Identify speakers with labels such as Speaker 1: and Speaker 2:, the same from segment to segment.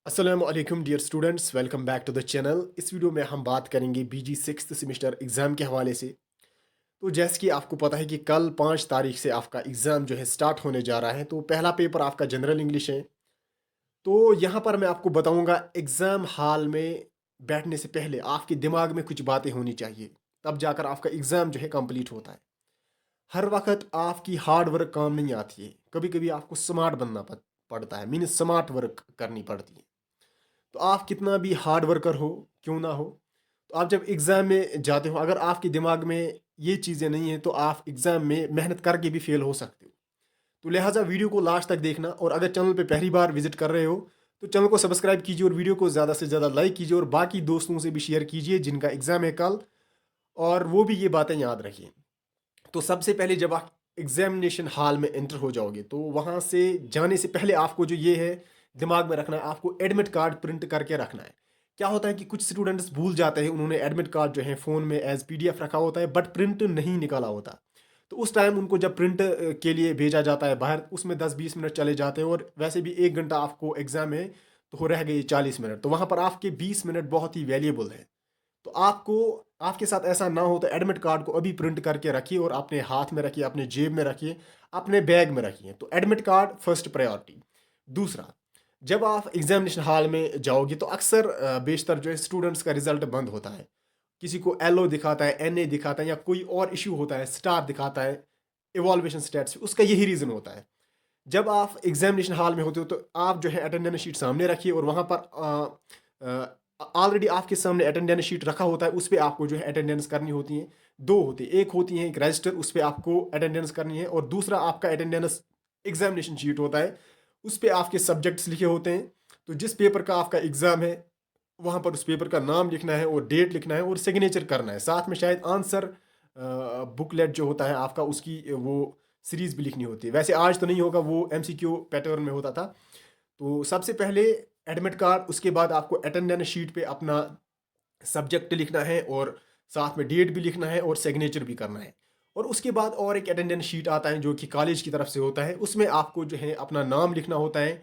Speaker 1: अस्सलाम वालेकुम dear students, welcome back to the channel. इस वीडियो में हम बात करेंगे बीजी सिक्स्थ सेमेस्टर एग्ज़ाम के हवाले से। तो जैसे कि आपको पता है कि कल 5 तारीख से आपका एग्ज़ाम जो है स्टार्ट होने जा रहा है। तो पहला पेपर आपका जनरल इंग्लिश है। तो यहाँ पर मैं आपको बताऊँगा एग्ज़ाम हॉल में बैठने से पहले आपके दिमाग में कुछ बातें होनी चाहिए, तब जाकर आपका एग्ज़ाम जो है कंप्लीट होता है। हर वक़्त आपकी हार्ड वर्क काम नहीं आती है, कभी-कभी आपको स्मार्ट बनना पड़ता है, मीन्स स्मार्ट वर्क करनी पड़ती है। तो आप कितना भी हार्ड वर्कर हो, क्यों ना हो, तो आप जब एग्ज़ाम में जाते हो, अगर आपके दिमाग में ये चीज़ें नहीं हैं, तो आप एग्ज़ाम में मेहनत करके भी फ़ेल हो सकते हो। तो लिहाज़ा वीडियो को लास्ट तक देखना, और अगर चैनल पे पहली बार विज़िट कर रहे हो, तो चैनल को सब्सक्राइब कीजिए और वीडियो को ज़्यादा से ज़्यादा लाइक कीजिए और बाकी दोस्तों से भी शेयर कीजिए जिनका एग्ज़ाम है कल, और वो भी ये बातें याद रखें। तो सबसे पहले जब आप एग्जामिनेशन हॉल में एंटर हो जाओगे, तो वहाँ से जाने से पहले आपको जो ये है दिमाग में रखना है, आपको एडमिट कार्ड प्रिंट करके रखना है। क्या होता है कि कुछ स्टूडेंट्स भूल जाते हैं, उन्होंने एडमिट कार्ड जो है फ़ोन में एज पीडीएफ रखा होता है बट प्रिंट नहीं निकाला होता। तो उस टाइम उनको जब प्रिंट के लिए भेजा जाता है बाहर, उसमें 10-20 मिनट चले जाते हैं, और वैसे भी 1 घंटा आपको एग्ज़ाम है, तो हो रह गए 40 मिनट। तो वहाँ पर आपके 20 मिनट बहुत ही वैल्यूएबल है। तो आपको, आपके साथ ऐसा ना हो तो एडमिट कार्ड को अभी प्रिंट करके रखिए और अपने हाथ में रखिए, अपने जेब में रखिए, अपने बैग में रखिए। तो एडमिट कार्ड फर्स्ट प्रायोरिटी। दूसरा, जब आप एग्जामिनेशन हॉल में जाओगे तो अक्सर बेशतर जो है स्टूडेंट्स का रिजल्ट बंद होता है। किसी को एलओ दिखाता है, एनए दिखाता है, या कोई और इशू होता है, स्टार दिखाता है इवॉल्वेशन स्टेट्स। उसका यही रीज़न होता है। जब आप एग्जामिनेशन हॉल में होते हो, तो आप जो है अटेंडेंस शीट सामने रखिए, और वहाँ पर ऑलरेडी आपके सामने अटेंडेंस शीट रखा होता है, उस पे आपको जो है अटेंडेंस करनी होती है। 2 होती है, एक होती है एक रजिस्टर, उस पे आपको अटेंडेंस करनी है, और दूसरा आपका अटेंडेंस एग्जामिनेशन शीट होता है, उस पे आपके सब्जेक्ट्स लिखे होते हैं। तो जिस पेपर का आपका एग्ज़ाम है, वहाँ पर उस पेपर का नाम लिखना है और डेट लिखना है और सिग्नेचर करना है। साथ में शायद आंसर बुकलेट जो होता है आपका, उसकी वो सीरीज़ भी लिखनी होती है। वैसे आज तो नहीं होगा, वो एमसीक्यू पैटर्न में होता था। तो सबसे पहले एडमिट कार्ड, उसके बाद आपको अटेंडेंस शीट पे अपना सब्जेक्ट लिखना है, और साथ में डेट भी लिखना है और सिग्नेचर भी करना है। और उसके बाद और एक अटेंडेंस शीट आता है जो कि कॉलेज की तरफ से होता है, उसमें आपको जो है अपना नाम लिखना होता है,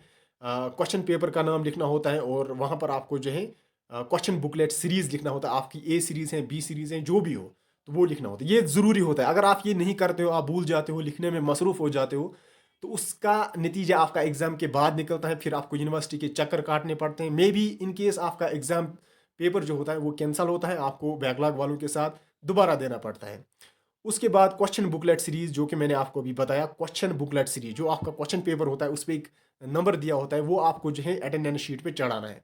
Speaker 1: क्वेश्चन पेपर का नाम लिखना होता है, और वहाँ पर आपको जो है क्वेश्चन बुकलेट सीरीज़ लिखना होता है। आपकी ए सीरीज़ है, बी सीरीज़ है, जो भी हो, तो वो लिखना होता है। ये ज़रूरी होता है। अगर आप ये नहीं करते हो, आप भूल जाते हो, लिखने में मसरूफ़ हो जाते हो, तो उसका नतीजा आपका एग्ज़ाम के बाद निकलता है। फिर आपको यूनिवर्सिटी के चक्कर काटने पड़ते हैं। मे बी इन केस आपका एग्ज़ाम पेपर जो होता है वो कैंसल होता है, आपको बैकलॉग वालों के साथ दोबारा देना पड़ता है। उसके बाद क्वेश्चन बुकलेट सीरीज़, जो कि मैंने आपको अभी बताया, क्वेश्चन बुकलेट सीरीज़ जो आपका क्वेश्चन पेपर होता है, उस पे एक नंबर दिया होता है, वो आपको जो है अटेंडेंस शीट पे चढ़ाना है।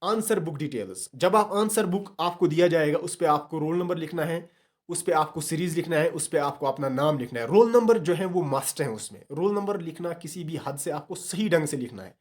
Speaker 1: आंसर बुक डिटेल्स, जब आप आंसर बुक आपको दिया जाएगा, उस पे आपको रोल नंबर लिखना है, उस पे आपको सीरीज़ लिखना है, उस पे आपको अपना नाम लिखना है। रोल नंबर जो है वो मस्ट है उसमें। रोल नंबर लिखना किसी भी हद से आपको सही ढंग से लिखना है।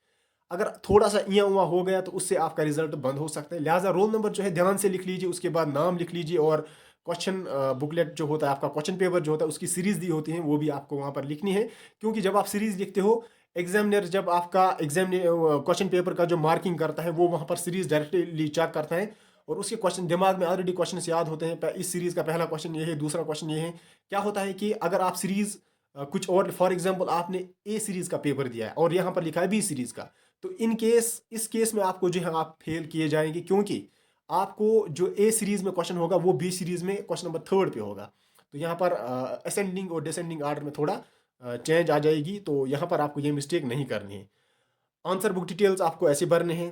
Speaker 1: अगर थोड़ा-सा इयां-उवां हो गया, तो उससे आपका रिज़ल्ट बंद हो सकता है। लिहाज़ा रोल नंबर जो है ध्यान से लिख लीजिए, उसके बाद नाम लिख लीजिए, और क्वेश्चन बुकलेट जो होता है, आपका क्वेश्चन पेपर जो होता है, उसकी सीरीज़ दी होती है, वो भी आपको वहाँ पर लिखनी है। क्योंकि जब आप सीरीज़ लिखते हो, एग्ज़ामिनर जब आपका क्वेश्चन पेपर का जो मार्किंग करता है, वो वहाँ पर सीरीज़ डायरेक्टली चेक करता है, और उसके क्वेश्चन दिमाग में ऑलरेडी क्वेश्चन्स याद होते हैं। इस सीरीज़ का पहला क्वेश्चन ये है, दूसरा क्वेश्चन ये है। क्या होता है कि अगर आप सीरीज़ कुछ और, फॉर एग्ज़ाम्पल आपने ए सीरीज़ का पेपर दिया है और यहाँ पर लिखा है बी सीरीज़ का, तो इन केस, इस केस में आपको जो है आप फेल किए जाएंगे, क्योंकि आपको जो ए सीरीज में क्वेश्चन होगा, वो बी सीरीज में क्वेश्चन नंबर 3 पे होगा। तो यहाँ पर असेंडिंग और डिसेंडिंग आर्डर में थोड़ा चेंज आ जाएगी, तो यहाँ पर आपको ये मिस्टेक नहीं करनी है। आंसर बुक डिटेल्स आपको ऐसे भरने हैं।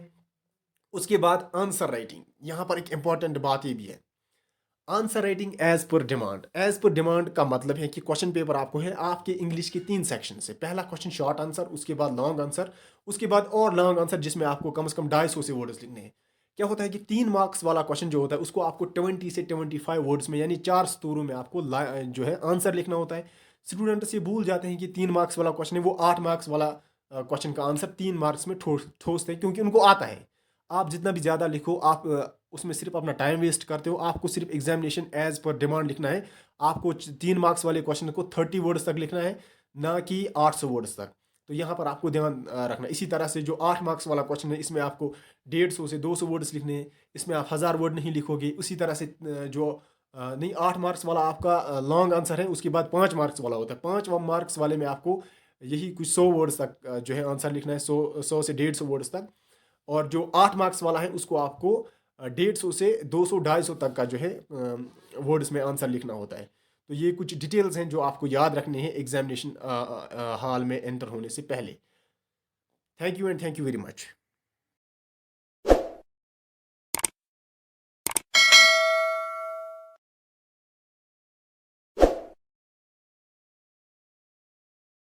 Speaker 1: उसके बाद आंसर राइटिंग, यहाँ पर एक इंपॉर्टेंट बात ये भी है। Answer writing as per demand. As per demand का मतलब है कि क्वेश्चन पेपर आपको है आपके इंग्लिश के 3 सेक्शन से। पहला क्वेश्चन शॉर्ट आंसर, उसके बाद लॉन्ग आंसर, उसके बाद और लॉन्ग आंसर, जिसमें आपको कम से कम 250 से वर्ड्स लिखने हैं। क्या होता है कि 3 मार्क्स वाला क्वेश्चन जो होता है, उसको आपको 20 से 25 वर्ड्स में, यानी 4 स्तूरों में आपको जो है आंसर लिखना होता है। स्टूडेंट्स ये भूल जाते हैं कि 3 मार्क्स वाला क्वेश्चन है, वो 8 मार्क्स वाला क्वेश्चन का आंसर 3 मार्क्स में ठोसते हैं, क्योंकि उनको आता है। आप जितना भी ज़्यादा लिखो, आप उसमें सिर्फ अपना टाइम वेस्ट करते हो। आपको सिर्फ एग्जामिनेशन एज पर डिमांड लिखना है। आपको 3 मार्क्स वाले क्वेश्चन को 30 वर्ड्स तक लिखना है, ना कि 800 वर्ड्स तक। तो यहाँ पर आपको ध्यान रखना है। इसी तरह से जो 8 मार्क्स वाला क्वेश्चन है, इसमें आपको 150 से 200 वर्ड्स लिखने हैं। इसमें आप 1000 वर्ड नहीं लिखोगे। उसी तरह से नहीं, 8 मार्क्स वाला आपका लॉन्ग आंसर है, उसके बाद 5 मार्क्स वाला होता है। 5 मार्क्स वाले में आपको यही कुछ 100 वर्ड्स तक जो है आंसर लिखना है, 100 से 150 वर्ड्स तक। और जो 8 मार्क्स वाला है उसको आपको 150 से 200 250 तक का जो है वर्ड्स में आंसर लिखना होता है। तो ये कुछ डिटेल्स हैं जो आपको याद रखने हैं एग्जामिनेशन हॉल में एंटर होने से पहले। Thank you and thank you very much.